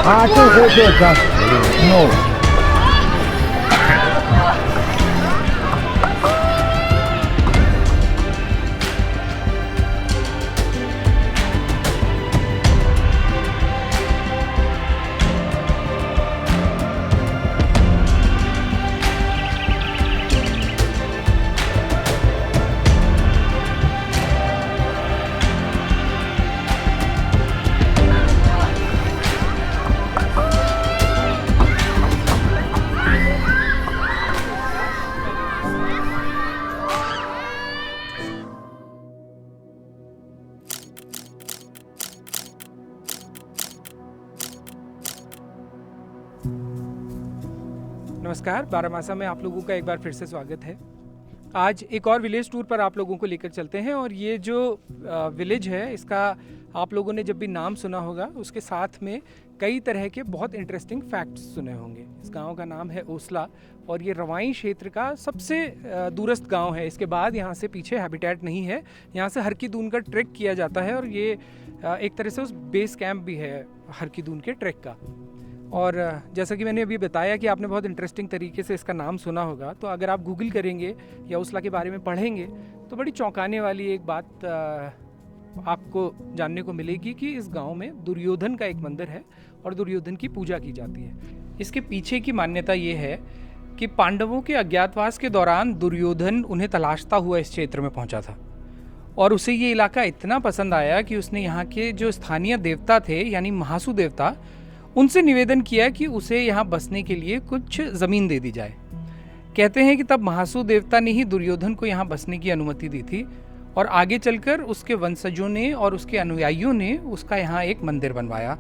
हाँ तो हो जाता नो नमस्कार, बारामासा में आप लोगों का एक बार फिर से स्वागत है। आज एक और विलेज टूर पर आप लोगों को लेकर चलते हैं और ये जो विलेज है इसका आप लोगों ने जब भी नाम सुना होगा उसके साथ में कई तरह के बहुत इंटरेस्टिंग फैक्ट्स सुने होंगे। इस गांव का नाम है ओसला और ये रवाई क्षेत्र का सबसे दूरस्थ गांव है। इसके बाद यहाँ से पीछे हैबिटेट नहीं है। यहाँ से हर की दून का ट्रैक किया जाता है और ये एक तरह से उस बेस कैंप भी है हर की दून के ट्रैक का। और जैसा कि मैंने अभी बताया कि आपने बहुत इंटरेस्टिंग तरीके से इसका नाम सुना होगा, तो अगर आप गूगल करेंगे या ओसला के बारे में पढ़ेंगे तो बड़ी चौंकाने वाली एक बात आपको जानने को मिलेगी कि इस गांव में दुर्योधन का एक मंदिर है और दुर्योधन की पूजा की जाती है। इसके पीछे की मान्यता ये है कि पांडवों के अज्ञातवास के दौरान दुर्योधन उन्हें तलाशता हुआ इस क्षेत्र में पहुंचा था और उसे ये इलाका इतना पसंद आया कि उसने यहाँ के जो स्थानीय देवता थे यानी महासु देवता, उनसे निवेदन किया कि उसे यहाँ बसने के लिए कुछ ज़मीन दे दी जाए। कहते हैं कि तब महासु देवता ने ही दुर्योधन को यहाँ बसने की अनुमति दी थी और आगे चलकर उसके वंशजों ने और उसके अनुयायियों ने उसका यहाँ एक मंदिर बनवाया।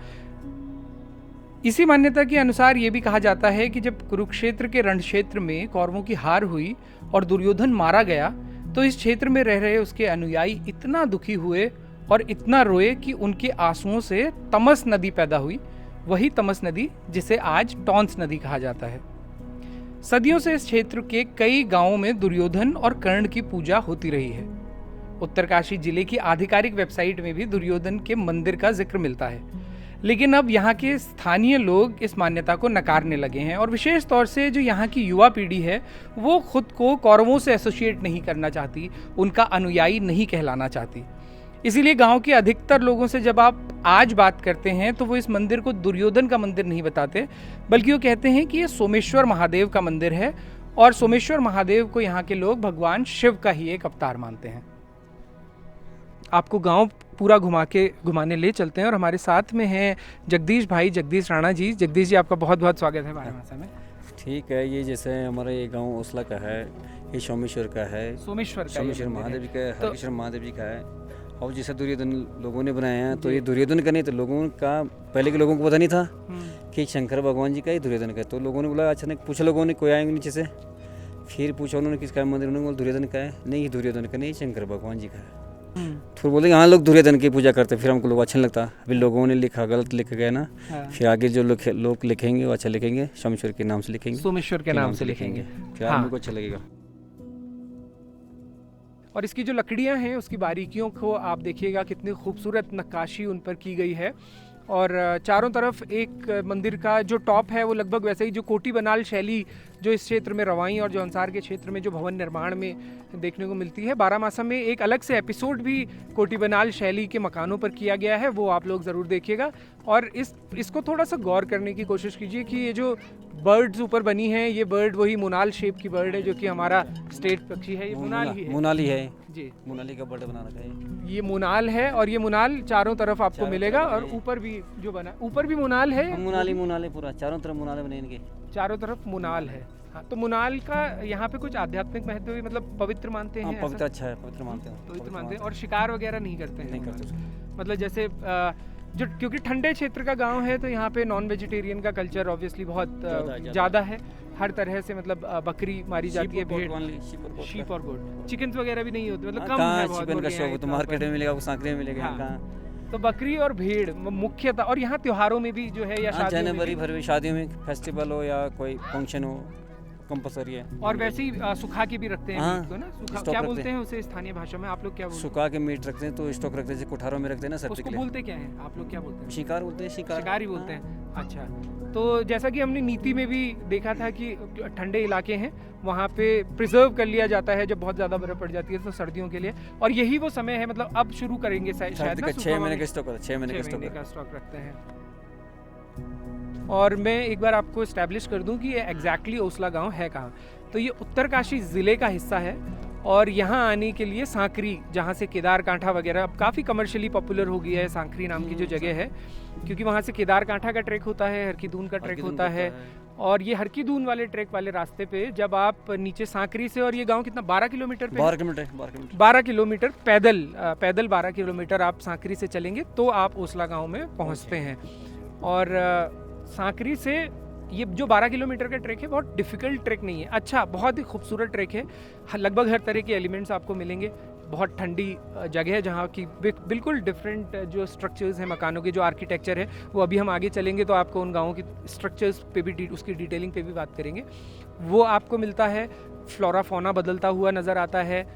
इसी मान्यता के अनुसार ये भी कहा जाता है कि जब कुरुक्षेत्र के रण क्षेत्र में कौरवों की हार हुई और दुर्योधन मारा गया तो इस क्षेत्र में रह रहे उसके अनुयायी इतना दुखी हुए और इतना रोए कि उनके आंसुओं से तमस नदी पैदा हुई, वही तमस नदी जिसे आज टॉन्स नदी कहा जाता है। सदियों से इस क्षेत्र के कई गांवों में दुर्योधन और कर्ण की पूजा होती रही है। उत्तरकाशी जिले की आधिकारिक वेबसाइट में भी दुर्योधन के मंदिर का जिक्र मिलता है, लेकिन अब यहाँ के स्थानीय लोग इस मान्यता को नकारने लगे हैं और विशेष तौर से जो यहाँ की युवा पीढ़ी है वो खुद को कौरवों से एसोसिएट नहीं करना चाहती, उनका अनुयायी नहीं कहलाना चाहती। इसीलिए गांव के अधिकतर लोगों से जब आप आज बात करते हैं तो वो इस मंदिर को दुर्योधन का मंदिर नहीं बताते, बल्कि वो कहते हैं कि ये सोमेश्वर महादेव का मंदिर है और सोमेश्वर महादेव को यहाँ के लोग भगवान शिव का ही एक अवतार मानते हैं। आपको गांव पूरा घुमाने ले चलते हैं और हमारे साथ में हैं जगदीश भाई, जगदीश राणा जी। जगदीश जी, आपका बहुत बहुत स्वागत है बारामासा में। ठीक है, ये जैसे हमारा ये गांव ओसला का है, ये सोमेश्वर का है, सोमेश्वर महादेव जी का है, हरकिशोर महादेव जी का है। और जैसे दुर्योधन लोगों ने बनाया है तो ये दुर्योधन का नहीं, तो लोगों का पहले के लोगों को पता नहीं था कि शंकर भगवान जी का ही दुर्योधन का है। तो लोगों ने बोला अच्छा, नहीं पूछा, लोगों ने कोई आएंगे नीचे से, फिर पूछा उन्होंने किसका मंदिर, उन्होंने बोला दुर्योधन का है। नहीं, दुर्योधन का नहीं, शंकर भगवान जी का है। फिर बोलते हाँ लोग दुर्योधन की पूजा करते, फिर हमको लोग अच्छा नहीं लगता। अभी लोगों ने लिखा, गलत लिख गया ना। फिर आगे जो लोग लिखेंगे वो अच्छा लिखेंगे, सोमेश्वर के नाम से लिखेंगे, सोमेश्वर के नाम से लिखेंगे, फिर हमको अच्छा लगेगा। और इसकी जो लकड़ियां हैं उसकी बारीकियों को आप देखिएगा, कितनी खूबसूरत नक्काशी उन पर की गई है। और चारों तरफ एक मंदिर का जो टॉप है वो लगभग वैसे ही जो कोटी बनाल शैली जो इस क्षेत्र में रवाई और जौनसार के क्षेत्र में जो भवन निर्माण में देखने को मिलती है। बारामासा में एक अलग से एपिसोड भी कोटी बनाल शैली के मकानों पर किया गया है, वो आप लोग ज़रूर देखिएगा। और इसको थोड़ा सा गौर करने की कोशिश कीजिए कि ये जो बर्ड्स ऊपर बनी हैं, ये बर्ड वही मोनाल शेप की बर्ड है जो कि हमारा स्टेट पक्षी है। ये मोनाली है जी, मोनाली का बर्ड बना रखा है। ये मोनाल है और ये मोनाल चारों तरफ आपको मिलेगा। और ऊपर भी जो बना, ऊपर भी मोनाल है, मोनाली पूरा चारों तरफ मोनाल बने, इनके चारों तरफ मोनाल है। हाँ, तो मोनाल का यहाँ पे कुछ आध्यात्मिक महत्व भी, मतलब पवित्र मानते हैं? पवित्र, अच्छा है, पवित्र मानते हैं। और शिकार वगैरह नहीं करते हैं? नहीं करते। मतलब जैसे जो क्योंकि ठंडे क्षेत्र का गांव है तो यहाँ पे नॉन वेजिटेरियन का कल्चर ऑब्वियसली बहुत ज़्यादा है। हर तरह से मतलब बकरी मारी जाती है, भेड़, शीप और गोट, चिकन वगैरह भी नहीं होते, मतलब कम है बहुत। चिकन का शौक तो मार्केट में मिलेगा, सांकरे में मिलेगा। तो बकरी और भेड़ मुख्यतः, और यहाँ त्योहारों में भी जो है या जनवरी फरवरी शादियों में फेस्टिवल हो या कोई फंक्शन हो कंपलसरी है। और वैसे ही सुखा के भी रखते हैं हाँ, मीट को ना, सुखा स्टॉक क्या रखते बोलते हैं उसे स्थानीय भाषा में, आप लोग क्या बोलते हैं? सुखा के मीट रखते हैं तो स्टॉक रखते हैं, जैसे कोठारों में रखते हैं ना सर्दी उसको के लिए। बोलते क्या है, आप लोग क्या बोलते हैं? शिकार बोलते हैं, शिकार। शिकार ही बोलते हैं। अच्छा, तो जैसा कि हमने नीति में भी देखा था कि ठंडे इलाके हैं वहाँ पे प्रिजर्व कर लिया जाता है जब बहुत ज़्यादा बर्फ़ पड़ जाती है तो सर्दियों के लिए, और यही वो समय है, मतलब अब शुरू करेंगे शायद सर्दी ना, का 6 महीने का स्टॉक होता है, 6 महीने का 6 स्टॉक महीने है। का स्टॉक रखते हैं। और मैं एक बार आपको इस्टेब्लिश कर दूं कि ये एग्जैक्टली ओसला गांव है कहाँ। तो ये उत्तरकाशी ज़िले का हिस्सा है, और यहाँ आने के लिए सांकरी, जहाँ से केदारकांठा वगैरह अब काफ़ी कमर्शियली पॉपुलर हो गया है, सांकरी नाम की जो जगह है, क्योंकि वहाँ से केदारकांठा का ट्रैक होता है, हरकीदून का ट्रैक होता है। और ये हरकीदून वाले ट्रैक वाले रास्ते पे जब आप नीचे सांकरी से, और ये गांव कितना 12 किलोमीटर पे, 12 किलोमीटर पैदल 12 किलोमीटर आप सांकरी से चलेंगे तो आप ओसला गांव में पहुंचते हैं। और सांकरी से ये जो 12 किलोमीटर का ट्रैक है बहुत डिफ़िकल्ट ट्रैक नहीं है, अच्छा बहुत ही खूबसूरत ट्रैक है, लगभग हर तरह के एलिमेंट्स आपको मिलेंगे। बहुत ठंडी जगह है जहाँ की बिल्कुल डिफरेंट जो स्ट्रक्चर्स हैं मकानों के, जो आर्किटेक्चर है वो अभी हम आगे चलेंगे तो आपको उन गाँवों की स्ट्रक्चर्स पे भी उसकी डिटेलिंग पे भी बात करेंगे। वो आपको मिलता है, फ्लोरा फौना बदलता हुआ नज़र आता है।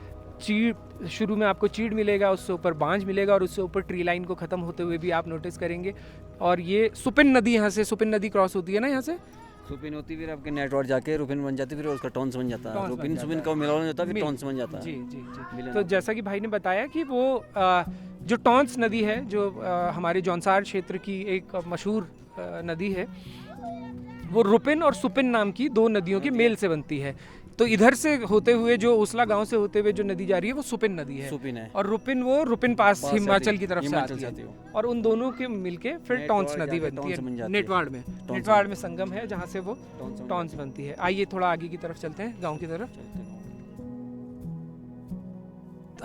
चीड़, शुरू में आपको चीड़ मिलेगा, उससे ऊपर बांझ मिलेगा, और उससे ऊपर ट्री लाइन को ख़त्म होते हुए भी आप नोटिस करेंगे। और ये सुपिन नदी, यहाँ से सुपिन नदी क्रॉस होती है ना यहाँ से, सुपिन होती फिर आपके नेटवर्क जाके रुपिन बन जाती, फिर उसका टॉन्स बन जाता है, रुपिन सुपिन का मिलान होता है, फिर टॉन्स बन जाता है। जी जी जी। तो जैसा कि भाई ने बताया कि वो जो टॉन्स नदी है, जो हमारे जौनसार क्षेत्र की एक मशहूर नदी है, वो रुपिन और सुपिन नाम की दो नदियों के मेल से बनती है। तो इधर से होते हुए जो ओसला गांव से होते हुए जो नदी जा रही है वो सुपिन नदी है, सुपिन है। और रुपिन वो रुपिन पास पास हिमाचल की तरफ से हिमाचल आती से है, आती है। और उन दोनों के मिलके फिर टॉन्स नदी बनती है नेटवाड़ में संगम है जहाँ से वो टॉन्स बनती है। आइए थोड़ा आगे की तरफ चलते हैं, गाँव की तरफ।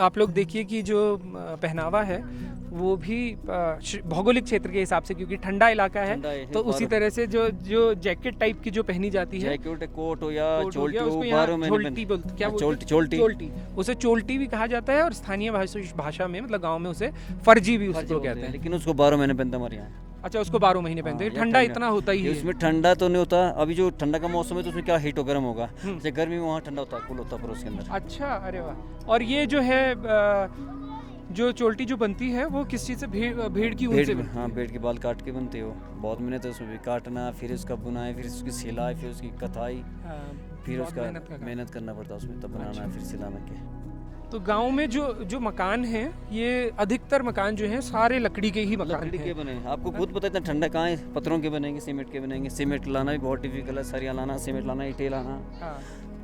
आप लोग देखिए कि जो पहनावा है वो भी भौगोलिक क्षेत्र के हिसाब से, क्योंकि ठंडा इलाका है तो उसी तरह से जो जैकेट टाइप की जो पहनी जाती है, जैकेट कोट हो या चोल्टी, चोल्टी, उसे चोल्टी भी कहा जाता है, और स्थानीय भाषा में मतलब गांव में उसे फर्जी भी उसको कहते हैं, लेकिन उसको 12 महीने पहनता हमारे यहाँ। अच्छा, उसको 12 महीने पहनते हैं। ठंडा इतना होता ही है उसमें, ठंडा तो नहीं होता, अभी जो ठंडा का मौसम है तो उसमें क्या हीट गर्म होगा, जैसे गर्मी में वहाँ ठंडा होता है, कूल होता है पर उसके अंदर। अच्छा, अरे वाह। और ये जो है जो चोल्टी जो बनती है वो किस चीज़ से, भेड़ की ऊन से? हाँ, भेड़ के बाल काट के बनते हो, बहुत मेहनत है उसमें भी, काटना, फिर उसका बुनाई, फिर उसकी सिलाई, फिर उसकी कताई, फिर उसका मेहनत करना पड़ता है उसमें, तब बनाना, फिर सिलाना के। तो गांव में जो मकान हैं, ये अधिकतर मकान जो हैं सारे लकड़ी के ही मकान लकड़ी के बने हैं। आपको खुद पता है इतना ठंडा कहाँ है, पत्थरों के बनेंगे, सीमेंट के बनेंगे। सीमेंट लाना भी बहुत डिफिकल्ट है, सरिया लाना, सीमेंट लाना, ईंटें लाना।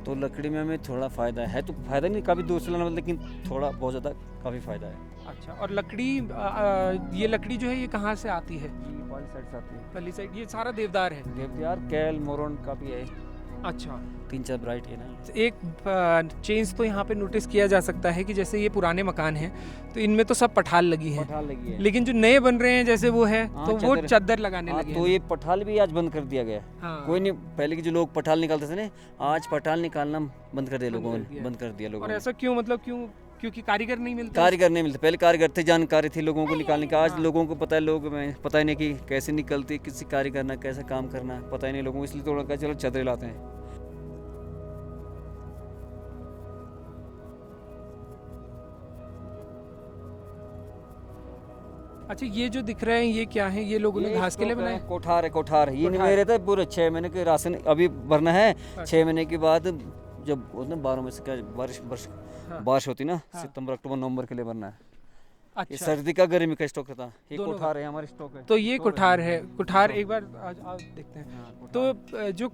तो लकड़ी में हमें थोड़ा फ़ायदा है, तो फ़ायदा नहीं, काफ़ी दूर से लाना, लेकिन थोड़ा बहुत ज़्यादा काफ़ी फ़ायदा है। अच्छा, और लकड़ी ये लकड़ी जो है ये कहाँ से आती है? वाली साइड से आती है, पल्ली साइड। ये सारा देवदार है? देवदार, कैल, मोरन का भी है। अच्छा, 3-4 वैरायटी है ना। एक चेंज तो यहाँ पे नोटिस किया जा सकता है कि जैसे ये पुराने मकान हैं तो इनमें तो सब पठाल लगी है, लेकिन जो नए बन रहे हैं जैसे वो है तो वो चादर लगाने लगे। तो ये पठाल भी आज बंद कर दिया गया। कोई नहीं, पहले के जो लोग पठाल निकालते थे ना, आज पठाल निकालना बंद कर दिया लोगों ने, बंद कर दिया लोगों ने। और ऐसा क्यों, मतलब क्यों? क्योंकि कारीगर नहीं मिलते? कारीगर नहीं मिलते, पहले कारीगर थे, जानकारी थी लोगों को निकालने की। आज लोगों को पता है, लोग में पता ही नहीं कि कैसे निकलती, किसी कारीगर ना कैसे काम करना, पता ही नहीं लोगों को, इसलिए थोड़ा कहा चलो चादरें लाते हैं। अच्छा, ये जो दिख रहे हैं ये क्या है? ये लोगों ने घास के लिए बनाए? कोठार है, कोठार। ये नहीं मेरे रहता है, पूरे 6 महीने के राशन अभी भरना है। 6 महीने के बाद जब 12 में से क्या बारिश होती ना, सितंबर, अक्टूबर, नवंबर के लिए भरना है। अच्छा, ये सर्दी का, गर्मी का स्टॉक था। ये कोठार है, हमारे स्टॉक है। तो ये कोठार है। कोठार एक बार आज देखते हैं। तो जो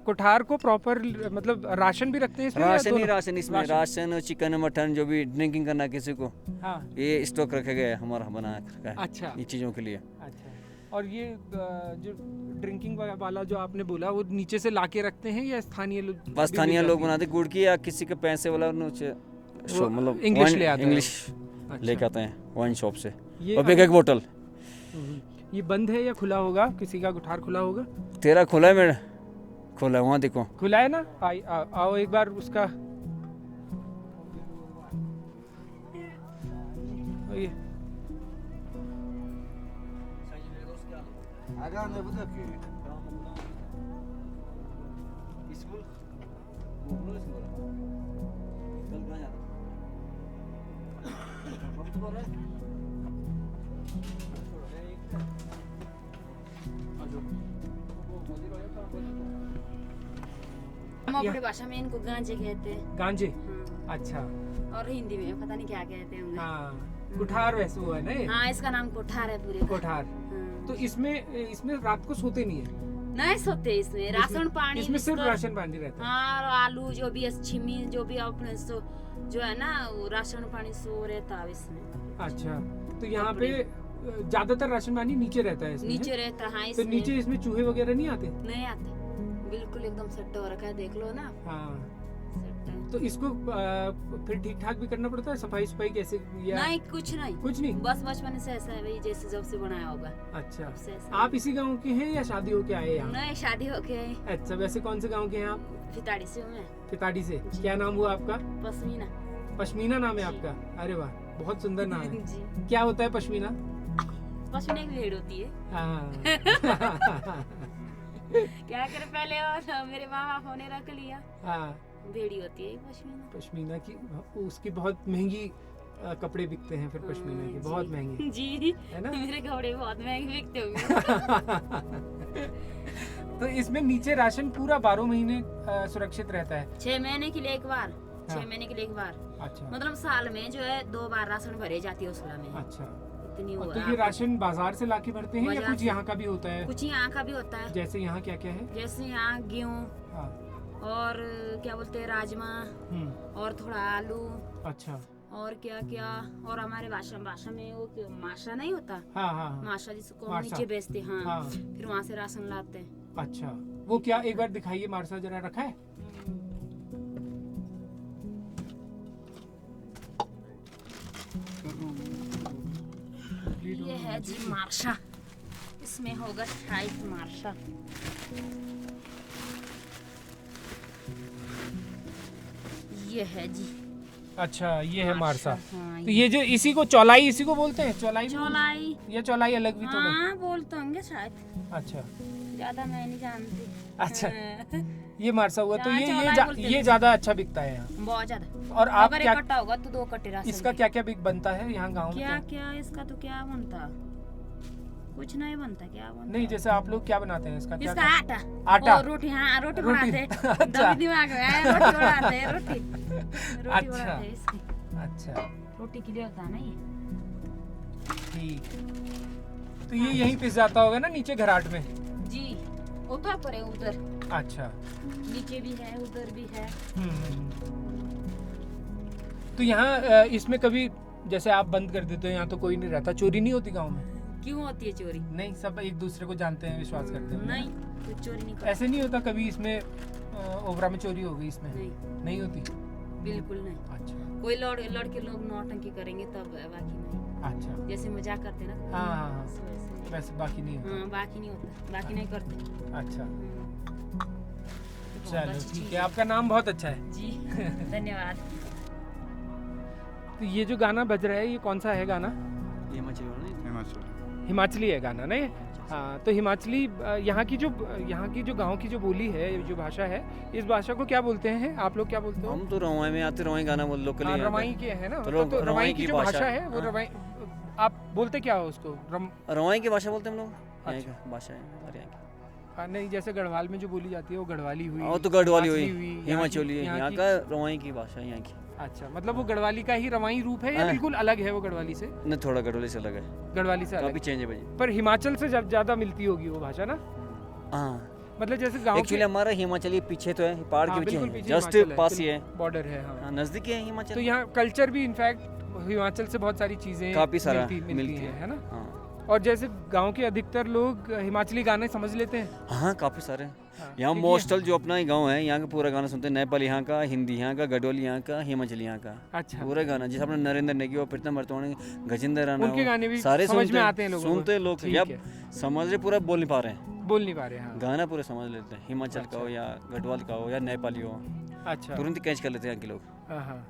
कोठार को प्रॉपर मतलब राशन भी रखते हैं इसमें? राशन इसमें राशन, चिकन, मटन, जो भी ड्रिंकिंग करना है किसी को, ये स्टॉक रखा गया है, हमारा बनाया रखा है। अच्छा, ये चीज़ों के लिए। अच्छा, और ये जो ड्रिंकिंग वाला जो आपने बोला वो नीचे से लाके रखते हैं या स्थानीय लोग? बस स्थानीय लोग बनाते, गुड़ की, या किसी के पैसे वाला मतलब इंग्लिश ले आते हैं, इंग्लिश लेके आते हैं वाइन शॉप से, और एक बोतल। ये बंद है या खुला होगा? किसी का कोठार खुला होगा? तेरा खुला है मेरा? खुला है, वहाँ देखो खुला है ना। आओ एक बार उसका ये हम अपनी भाषा में इनको गांजे कहते हैं। गांजे। हाँ। अच्छा। और हिंदी में पता नहीं क्या कहते होंगे। हाँ, कुठार वैसे हुआ है ना। हाँ, इसका नाम कोठार है पूरे का। कोठार। हाँ। तो इसमें रात को सोते नहीं है? नहीं सोते इसमें, राशन पानी इसमें सिर्फ बिस्तर- राशन पानी रहता है। हाँ, और आलू जो भी छिमी जो भी अपने जो है ना वो राशन पानी सो रहता है इसमें। अच्छा, तो यहाँ पे ज्यादातर राशन पानी नीचे रहता है इसमें? नीचे रहता है। तो नीचे इसमें चूहे वगैरह नहीं आते? नहीं आते, बिल्कुल एकदम सेट हो रखा है, देख लो ना। हाँ, सेट है। तो इसको फिर ठीक ठाक भी करना पड़ता है, सफाई कैसे या नहीं, कुछ नहीं, कुछ नहीं? बस बचपन से ऐसा है भाई, जैसे जब से बनाया होगा। अच्छा, तब से ऐसा आप इसी गांव के हैं या शादी होके आए यहाँ? नहीं, शादी हो गई। अच्छा, वैसे कौन से गांव के हैं आप? फिताड़ी से हूँ मैं। फिताड़ी से। जी। क्या नाम हुआ आपका? पश्मीना। पश्मीना नाम है जी। आपका? अरे वाह, बहुत सुंदर नाम है। जी। क्या होता है पश्मीना? पश्मीना की भेड़ होती है। हाँ। क्या करे, पहले और मेरे माँ बाप ने रख लिया। हाँ, भेड़ी होती है पश्मीना। पश्मीना की उसकी बहुत महंगी कपड़े बिकते हैं फिर पश्मीना के, जी। बहुत महंगे, जी, है ना? मेरे कपड़े बहुत महंगे बिकते होंगे। तो इसमें नीचे राशन पूरा 12 महीने सुरक्षित रहता है? 6 महीने के लिए एक बार। हाँ। 6 महीने के लिए एक बार, अच्छा। मतलब साल में जो है 2 बार राशन भरे जाती है उसला में। अच्छा, इतनी और हुआ तो ये राशन बाजार से लाके भरते हैं या बाजार कुछ से। यहाँ का भी होता है? कुछ यहाँ का भी होता है, जैसे यहाँ क्या क्या है? जैसे यहाँ गेहूँ हाँ। और क्या बोलते हैं राजमा और थोड़ा आलू अच्छा। और क्या क्या, और हमारे भाषा में वो माशा नहीं होता, हाँ हाँ हाँ। माशा जिसको हम माशा। नीचे बेचते हैं। हाँ। हाँ। फिर वहाँ से राशन लाते हैं। अच्छा, वो क्या, एक बार दिखाइए मारसा, जरा रखा है? ये है जी मार्शा, इसमें होगा शायद मार्शा। ये है जी अच्छा, ये है मारसा। हाँ, तो ये जो इसी को चौलाई, इसी को बोलते हैं चौलाई? चौलाई। या चौलाई अलग भी थोड़ा? हाँ, बोलते होंगे शायद, अच्छा ज्यादा मैं नहीं जानती। अच्छा, हाँ। ये मारसा हुआ। तो हाँ, ये चौलाई ये बोलते ये हैं। ज्यादा अच्छा बिकता है यहाँ। बहुत ज्यादा। और आप अगर क्या, इकट्ठा होगा तो 2 कट्टे राशन इसका के। क्या क्या बनता है यहाँ गाँव में? क्या क्या इसका तो क्या बनता, कुछ नहीं बनता। क्या बनता नहीं, जैसे आप लोग क्या बनाते हैं इसका? क्या इसका क्या? आटा। आटा? और रोटी। हाँ, रोटी रोटी। बनाते हैं। अच्छा। दबी दिमाग में आया, रोटी बनाते हैं। रोटी अच्छा। बनाते हैं इसकी। अच्छा, रोटी के लिए होता है ना ये। ठीक। तो ये यहीं पिस जाता होगा ना नीचे घराट में? जी, उधर पर है, उधर अच्छा। नीचे भी है, उधर भी है। तो यहाँ इसमें कभी जैसे आप बंद कर देते हो, यहाँ तो कोई नहीं रहता, चोरी नहीं होती गांव में? क्यों होती है चोरी? नहीं, सब एक दूसरे को जानते हैं, विश्वास करते हैं। नहीं, कुछ चोरी नहीं करते। ऐसे नहीं होता कभी इसमें ओबरा में चोरी हो गई इसमें? नहीं, नहीं होती? बिल्कुल नहीं। अच्छा कोई लड़के लोग नौटंकी करेंगे तब, बाकी नहीं। अच्छा। जैसे मजाक करते हैं ना। हाँ, हाँ, हाँ। वैसे। वैसे बाकी नहीं होता? हाँ, बाकी नहीं होता, बाकी नहीं करते। अच्छा, बहुत चलो अच्छी ठीक चीज़ है, आपका नाम बहुत अच्छा है। जी। धन्यवाद। तो ये जो गाना बज रहा है, ये कौन सा है गाना? हिमाचली है गाना नहीं? हाँ, तो हिमाचली यहाँ की जो गांव की जो बोली है, जो भाषा है, इस भाषा को क्या बोलते हैं? आप लोग क्या बोलते हो? हम तो रवाई में आते, रवाई गाना बोल लोकली। हाँ, रवाई के है ना? तो तो रवाई रवाई की की जो भाषा भाषा है वो हाँ। रवाई, आप बोलते क्या हो उसको? रवाई की भाषा बोलते हैं हम लोग। यहाँ अच्छा। की भाषा है हमारे यहाँ की। हाँ, नहीं, जैसे गढ़वाल में जो बोली जाती है वो गढ़वाली हुई, और तो गढ़वाली हुई, हिमाचली हिमाचली है। यहाँ की- का रवाई की भाषा है यहाँ की। अच्छा, मतलब वो गढ़वाली का ही रवाई रूप है या हाँ। बिल्कुल अलग है वो गढ़वाली से? न थोड़ा गढ़वाली से अलग है, गढ़वाली से अलग काफी चेंज है भाई। पर हिमाचल से ज्यादा मिलती होगी वो भाषा ना? हाँ, मतलब जैसे गांव एक्चुअली हमारा हिमाचली पीछे तो है, पहाड़ हाँ, के बिल्कुल पीछे पीछे है, जस्ट हिमाचल पास ही है। बॉर्डर है। हाँ, हाँ, नजदीक है हिमाचल। तो यहाँ कल्चर भी इनफैक्ट हिमाचल से बहुत सारी चीजें काफी सारा मिलती हैं, है ना? हाँ और जैसे गांव के अधिकतर लोग हिमाचली गाने समझ लेते हैं। हाँ, काफी सारे। हाँ, यहाँ क्योंकि- मोस्टल जो अपना गांव है, यहाँ का पूरा गाना सुनते हैं। नेपाल यहाँ का, हिंदी यहाँ का, गढ़वाली यहाँ का, हिमाचली यहाँ का, अच्छा, पूरा गाना। जैसे अपने नरेंद्र नेगी और प्रीतम बर्तवानी, गजेंद्र राणा, उनके गाने भी सारे समझ में सुनते आते हैं लोगों को। सुनते हैं लोग। ठीक या है। समझ रहे, पूरा बोल नहीं पा रहे हैं, बोल नहीं पा रहे। हाँ, गाना पूरा समझ लेते हैं। हिमाचल का हो या गढ़वाल का हो या नेपाली हो, अच्छा। तुरंत कैच कर लेते हैं यहाँ के लोग। हाँ, हाँ।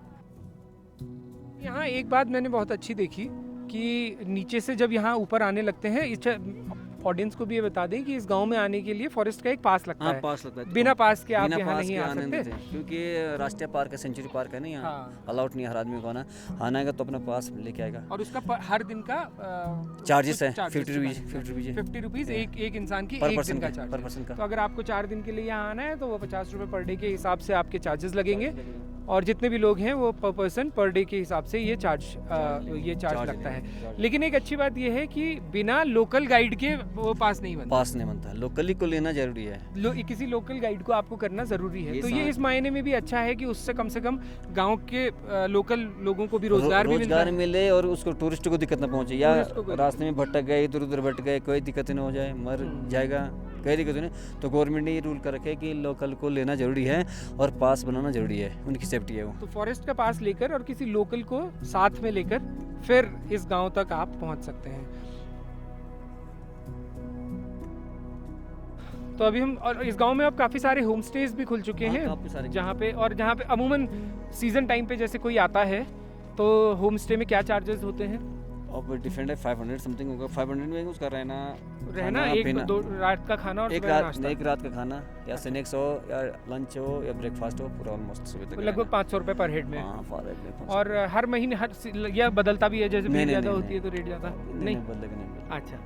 यहाँ एक बात मैंने बहुत अच्छी देखी कि नीचे से जब यहाँ ऊपर आने लगते हैं, ऑडियंस को भी ये बता दें कि इस गांव में आने के लिए फॉरेस्ट का एक पास लगता हाँ है। पास लगता है, बिना पास के आप बिना यहाँ पास नहीं के आ आने नहीं सकते। देते, क्योंकि राष्ट्रीय पार्क है, सेंचुरी पार्क है ना यहाँ, हाँ। अलाउड नहीं है हर आदमी को आना। आना है तो अपना पास लेके आएगा। और उसका हर दिन का चार्जेस है, charges 50 रुपीज़, चुकाने 50 रुपीज़ 50 रुपीज़ एक इंसान की पर एक पर्सन दिन का का, चार्ज। पर पर्सन का। तो अगर आपको 4 दिन के लिए यहाँ आना है तो वो 50 रुपये पर डे के हिसाब से आपके चार्जेस लगेंगे, और जितने भी लोग हैं वो पर पर्सन पर डे के हिसाब से ये चार्ज लगता है। लेकिन एक अच्छी बात ये है कि बिना लोकल गाइड के वो पास नहीं बनता। पास नहीं बनता, लोकली को लेना जरूरी है। किसी लोकल गाइड को आपको करना ज़रूरी है। ये तो ये सा- इस मायने में भी अच्छा है कि उससे कम से कम गांव के लोकल लोगों को भी रोजगार भी मिलता रोजगार है। मिले और उसको टूरिस्ट को दिक्कत ना पहुंचे, या टूरिस्ट को कोई रास्ते में भटक गए, इधर उधर भटक गए, कोई दिक्कत ना हो जाए, मर जाएगा, कोई दिक्कत नहीं। तो गवर्नमेंट ने ये रूल कर रखे कि लोकल को लेना जरूरी है और पास बनाना जरूरी है, उनकी सेफ्टी है वो। तो फॉरेस्ट का पास लेकर और किसी लोकल को साथ में लेकर फिर इस गांव तक आप पहुंच सकते हैं। तो अभी हम, और इस गांव में अब काफ़ी सारे होम स्टेज भी खुल चुके हाँ, हैं, काफी सारे जहाँ पे अमूमन सीजन टाइम पे जैसे कोई आता है तो होम स्टे में क्या चार्जेस होते हैं? अब डिफरेंट है, 500 समथिंग होगा। 500 में उसका रहना रहना, खाना, एक पीना। दो रात का खाना और एक सुबह नाश्ता, रात का खाना, या स्नैक्स हो या लंच हो या ब्रेकफास्ट हो, पूरा ऑलमोस्ट सुबह तक लगभग 500 रुपये पर हेड में। हाँ, फॉर एग्जांपल। और हर महीने या बदलता भी है, जैसे भीड़ नहीं, ज़्यादा नहीं, होती है तो रेट ज़्यादा नहीं? बदलेगा नहीं। अच्छा,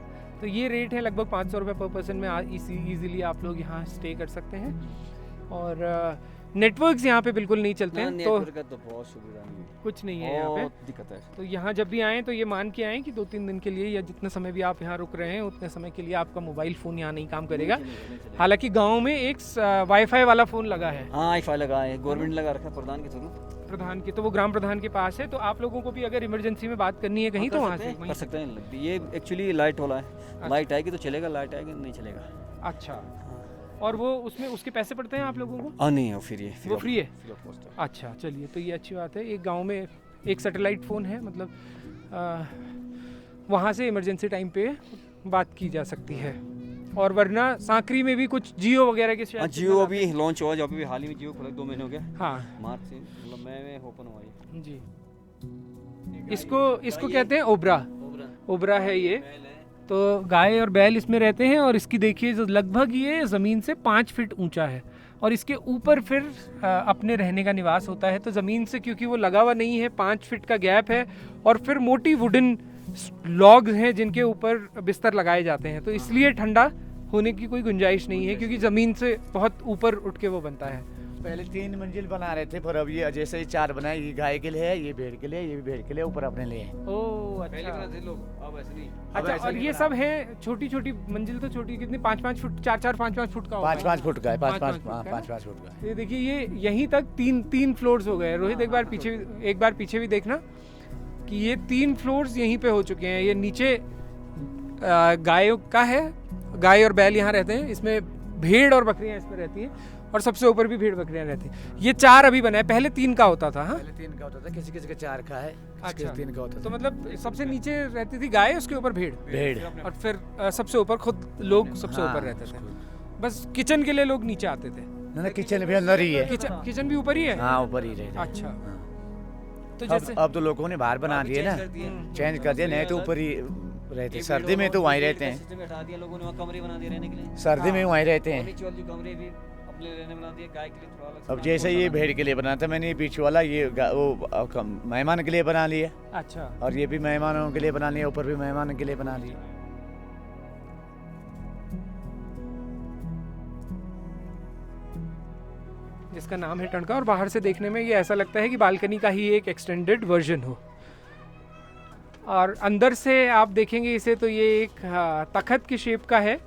तो ये रेट है लगभग 500 रुपये पर पर्सन में। इजीली आप लोग यहाँ स्टे कर सकते हैं। और नेटवर्क्स यहाँ पे बिल्कुल नहीं चलते हैं, तो नेटवर्क का तो बहुत सुविधा नहीं है, कुछ नहीं है यहाँ पे। बहुत दिक्कत है। तो यहाँ जब भी आएँ तो ये मान के आएँ कि 2-3 दिन के लिए या जितने समय भी आप यहाँ रुक रहे हैं उतने समय के लिए आपका मोबाइल फ़ोन यहाँ नहीं काम करेगा। हालांकि गांव में एक वाईफाई वाला फ़ोन लगा है, हाँ वाईफाई लगा है, गवर्नमेंट लगा रखा है प्रधान के थ्रू। प्रधान की, तो वो ग्राम प्रधान के पास है। तो आप लोगों को भी अगर इमरजेंसी में बात करनी है कहीं तो वहाँ से कर सकते हैं। ये एक्चुअली लाइट वाला है, लाइट आएगी तो चलेगा, लाइट आएगी नहीं चलेगा। अच्छा, और वो उसमें उसके पैसे पड़ते हैं आप लोगों को? हाँ नहीं है, फ्री है, वो फ्री है। फ्री ऑफ कॉस्ट है। अच्छा, चलिए, तो ये अच्छी बात है। एक गांव में एक सैटेलाइट फ़ोन है, मतलब वहाँ से इमरजेंसी टाइम पे बात की जा सकती है। और वरना सांकरी में भी कुछ जियो वगैरह के हाँ, जियो अभी लॉन्च हुआ, जो अभी हाल ही में जियो खुला, 2 महीने हो गया, हाँ मार्च से, मतलब मई में ओपन हुआ ये। जी। इसको कहते हैं ओबरा। ओबरा है ये। तो गाय और बैल इसमें रहते हैं, और इसकी देखिए जो लगभग ये ज़मीन से 5 फीट ऊंचा है, और इसके ऊपर फिर अपने रहने का निवास होता है। तो ज़मीन से क्योंकि वो लगा हुआ नहीं है, 5 फीट का गैप है, और फिर मोटी वुडन लॉग्स हैं जिनके ऊपर बिस्तर लगाए जाते हैं, तो इसलिए ठंडा होने की कोई गुंजाइश नहीं है, क्योंकि ज़मीन से बहुत ऊपर उठ के वो बनता है। पहले 3 मंजिल बना रहे थे, पर अब ये जैसे ही 4 बनाए, ये गाय के लिए है, ये भेड़ के लिए, ये भी भेड़ के लिए, ऊपर अपने लिए है। ओह पहले अच्छा। बनाते लोग, अब ऐसे नहीं। अच्छा, ऐसा और नहीं ये बना। सब है छोटी छोटी मंजिल, तो छोटी कितनी, 5-5 फुट, 4-4, 5-5 फुट का होगा। 5-5 फुट का है, 5-5 फुट का है। 5-5 फुट का है। ये देखिए, ये यहीं तक 3 फ्लोर्स हो गए। रोहित, एक बार पीछे भी देखना कि ये 3 फ्लोर्स यहीं पे हो चुके हैं। ये नीचे गायों का है, गाय और बैल यहाँ रहते हैं, इसमें भेड़ और बकरियाँ इसमें रहती हैं, और सबसे ऊपर भी भेड़ बकरियाँ रहती हैं। ये 4 अभी बना है, पहले 3 का होता था। हाँ, पहले 3 का होता था, किसी किसी का 4 का है, किसी अच्छा। का 3 का होता तो था। मतलब सबसे नीचे रहती थी गाय, उसके ऊपर भेड़, भेड़। और फिर सबसे ऊपर खुद लोग सबसे ऊपर रहते थे। बस किचन के लिए लोग नीचे आते थे। ना किचन भी अंदर ही है। किचन भी ऊपर ही है। हाँ, ऊपर ही रहे। अच्छा, तो अब जैसे अब तो लोगों ने बाहर बना दिए ना, चेंज कर दिया, नहीं तो ऊपर ही रहते। सर्दी में तो वहीं रहते हैं, सिस्टम हटा दिया लोगों ने, वहाँ कमरे बना दिए रहने के लिए। सर्दी में वहीं रहते और हैं। नीचे वाले कमरे भी अपने रहने बना दिए, गाय के लिए थोड़ा अलग से अब बना जैसे ये भेड़ के लिए बना था मैंने, ये पीछे वाला ये मेहमान के लिए बना लिया, अच्छा, और ये भी मेहमानों के लिए बना लिया, ऊपर भी मेहमानों के लिए बना लिया। जिसका नाम है टणका, और बाहर से देखने में ये ऐसा लगता है कि बालकनी का ही एक एक्सटेंडेड वर्जन हो। और अंदर से आप देखेंगे इसे तो ये एक तखत की शेप का है,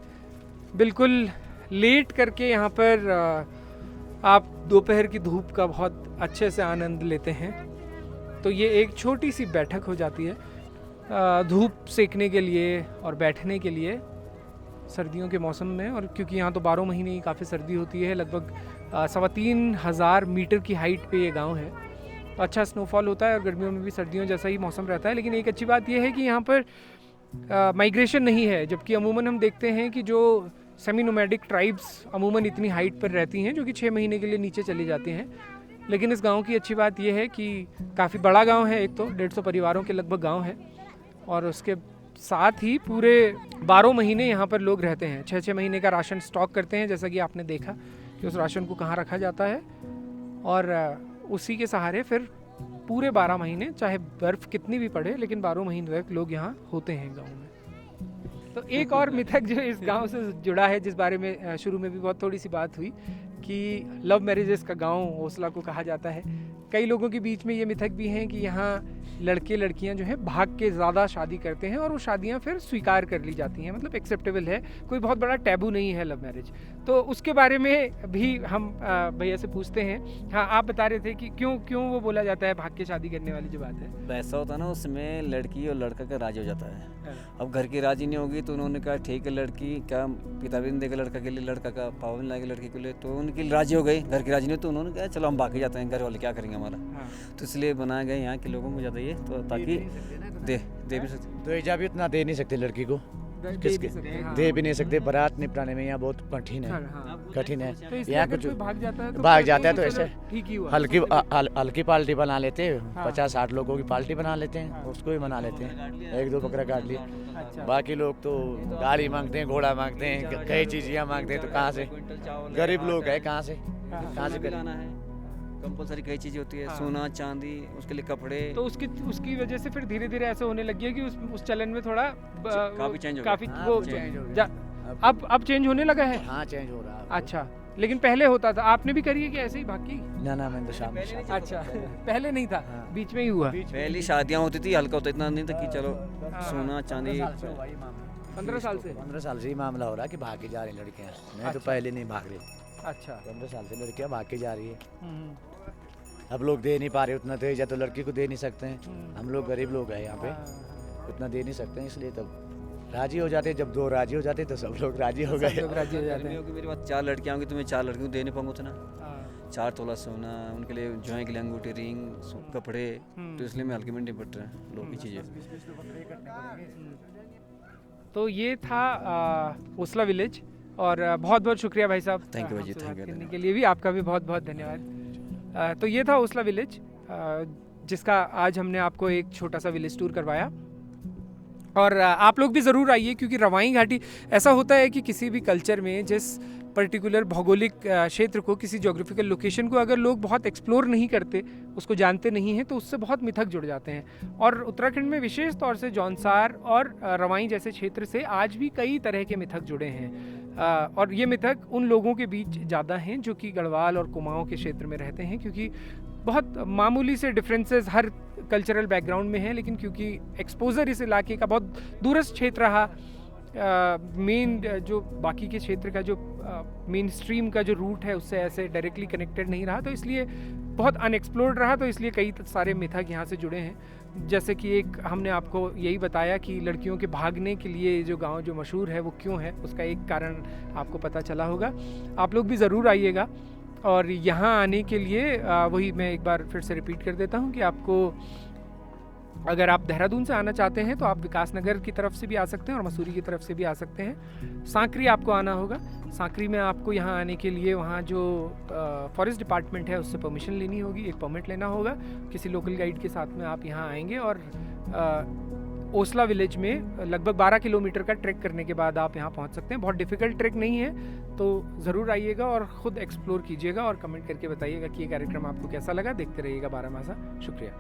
बिल्कुल लेट करके यहाँ पर आप दोपहर की धूप का बहुत अच्छे से आनंद लेते हैं। तो ये एक छोटी सी बैठक हो जाती है धूप सेकने के लिए और बैठने के लिए सर्दियों के मौसम में। और क्योंकि यहाँ तो 12 महीने ही काफ़ी सर्दी होती है, लगभग 3,500 मीटर की हाइट पे ये गांव है, तो अच्छा स्नोफॉल होता है, और गर्मियों में भी सर्दियों जैसा ही मौसम रहता है। लेकिन एक अच्छी बात यह है कि यहाँ पर माइग्रेशन नहीं है, जबकि अमूमन हम देखते हैं कि जो सेमी नोमैडिक ट्राइब्स अमूमन इतनी हाइट पर रहती हैं जो कि 6 महीने के लिए नीचे चली जाती हैं। लेकिन इस गांव की अच्छी बात यह है कि काफ़ी बड़ा गांव है, एक तो 150 परिवारों के लगभग गांव है, और उसके साथ ही पूरे 12 महीने यहाँ पर लोग रहते हैं। 6-6 महीने का राशन स्टॉक करते हैं, जैसा कि आपने देखा कि उस राशन को कहाँ रखा जाता है, और उसी के सहारे फिर पूरे 12 महीने, चाहे बर्फ़ कितनी भी पड़े, लेकिन 12 महीने तक लोग यहाँ होते हैं गाँव में। तो एक और मिथक जो इस गांव से जुड़ा है, जिस बारे में शुरू में भी बहुत थोड़ी सी बात हुई, कि लव मैरिजेस का गांव ओसला को कहा जाता है। कई लोगों के बीच में ये मिथक भी हैं कि यहाँ लड़के लड़कियां जो है भाग के ज़्यादा शादी करते हैं और वो शादियां फिर स्वीकार कर ली जाती हैं, मतलब एक्सेप्टेबल है, कोई बहुत बड़ा टैबू नहीं है लव मैरिज। तो उसके बारे में भी हम भैया से पूछते हैं। हाँ, आप बता रहे थे कि क्यों वो बोला जाता है भाग के शादी करने वाली जो बात है। ऐसा होता है ना, उसमें लड़की और लड़का का राजी हो जाता है। अब घर की राजी नहीं होगी तो उन्होंने कहा ठीक है, लड़की का पिता भी नहीं देगा लड़का के लिए, लड़का का पापा भी नहीं लाएगा लड़की के लिए, तो उनकी राजी हो गई। घर की राजी नहीं तो उन्होंने कहा चलो हम भाग के जाते हैं, घर वाले क्या करेंगे हमारा। तो इसलिए बनाया गया यहाँ के लोगों को ज़्यादा ये, तो ताकि दे भी सकते। दहेजा भी उतना दे नहीं सकते लड़की को, किसके दे भी नहीं सकते। बारात निपटाने में यहाँ बहुत कठिन है, कठिन है। यहाँ कुछ भाग जाता है तो ऐसे ठीक ही हुआ, हल्की पार्टी बना लेते हैं, 50-60 लोगों की पार्टी बना लेते हैं, उसको भी मना लेते हैं, 1-2 बकरा काट लिया। अच्छा। बाकी लोग तो गाड़ी मांगते हैं, घोड़ा मांगते हैं, कई चीज़ें मांगते हैं, तो कहाँ से गरीब लोग है, कहाँ से लाना है। कंपलसरी कई चीज़ें होती है, सोना चांदी, उसके लिए कपड़े। तो उसकी वजह से फिर धीरे धीरे ऐसे होने लगी है कि उस चलन में थोड़ा काफ़ी चेंज हो काफ़ी गया। वो चेंज हो गया। अब चेंज होने लगा है। हाँ, चेंज हो रहा है। अच्छा, लेकिन पहले होता था, आपने भी करी है कि ऐसे ही भाग की? ना मैं तो शाम में अच्छा, पहले नहीं था, बीच में ही हुआ। पहली शादियाँ होती थी, हल्का होता, इतना नहीं था कि चलो सोना चांदी। 15 साल से 15 साल से ही मामला हो रहा है कि भाग के जा रही लड़कियाँ। मैं तो पहले नहीं भाग रही, अच्छा। 15 साल से लड़कियाँ भाग के जा रही है। अब लोग दे नहीं पा रहे उतना दहेज, तो लड़की को दे नहीं सकते हैं। हम लोग गरीब लोग हैं यहाँ पे, उतना दे नहीं सकते हैं, इसलिए तब राजी हो जाते हैं। जब 2 राजी हो जाते हैं तो सब लोग राजी हो गए। राजी हो जाते हैं। मेरे पास 4 लड़कियाँ होंगी तो मैं 4 लड़कियों को दे नहीं पाऊंगा उतना। 4 तोला सोना, उनके लिए ज्वाइन के लिए अंगूठी, रिंग, कपड़े, तो इसलिए मैं हल्की में निपट रहा है लोग की चीज़ें। तो ये था ओसला विलेज, और बहुत बहुत शुक्रिया भाई साहब, थैंक यू भाई जी, हमसे थैंक बात यू। करने के लिए भी आपका भी बहुत बहुत धन्यवाद। तो ये था ओसला विलेज, जिसका आज हमने आपको एक छोटा सा विलेज टूर करवाया, और आप लोग भी ज़रूर आइए, क्योंकि रवाई घाटी ऐसा होता है कि किसी भी कल्चर में जिस पर्टिकुलर भौगोलिक क्षेत्र को, किसी जोग्राफिकल लोकेशन को अगर लोग बहुत एक्सप्लोर नहीं करते, उसको जानते नहीं हैं, तो उससे बहुत मिथक जुड़ जाते हैं। और उत्तराखंड में विशेष तौर से जौनसार और रवाई जैसे क्षेत्र से आज भी कई तरह के मिथक जुड़े हैं, और ये मिथक उन लोगों के बीच ज़्यादा हैं जो कि गढ़वाल और कुमाऊँ के क्षेत्र में रहते हैं, क्योंकि बहुत मामूली से डिफरेंसेस हर कल्चरल बैकग्राउंड में है, लेकिन क्योंकि एक्सपोजर इस इलाके का बहुत दूरस्थ क्षेत्र रहा, मेन जो बाकी के क्षेत्र का जो मेन स्ट्रीम का जो रूट है उससे ऐसे डायरेक्टली कनेक्टेड नहीं रहा, तो इसलिए बहुत अनएक्सप्लोर्ड रहा, तो इसलिए कई सारे मिथक यहाँ से जुड़े हैं। जैसे कि एक हमने आपको यही बताया कि लड़कियों के भागने के लिए जो गांव जो मशहूर है वो क्यों है, उसका एक कारण आपको पता चला होगा। आप लोग भी ज़रूर आइएगा, और यहाँ आने के लिए वही मैं एक बार फिर से रिपीट कर देता हूँ कि आपको, अगर आप देहरादून से आना चाहते हैं तो आप विकास नगर की तरफ से भी आ सकते हैं और मसूरी की तरफ से भी आ सकते हैं। सांकरी आपको आना होगा। सांकरी में आपको यहाँ आने के लिए वहाँ जो फॉरेस्ट डिपार्टमेंट है उससे परमिशन लेनी होगी, एक परमिट लेना होगा। किसी लोकल गाइड के साथ में आप यहाँ आएंगे, और ओसला विलेज में लगभग 12 किलोमीटर का ट्रैक करने के बाद आप यहाँ पहुँच सकते हैं। बहुत डिफ़िकल्ट ट्रैक नहीं है, तो ज़रूर आइएगा और ख़ुद एक्सप्लोर कीजिएगा, और कमेंट करके बताइएगा कि ये कार्यक्रम आपको कैसा लगा। देखते रहिएगा 12 मासा। शुक्रिया।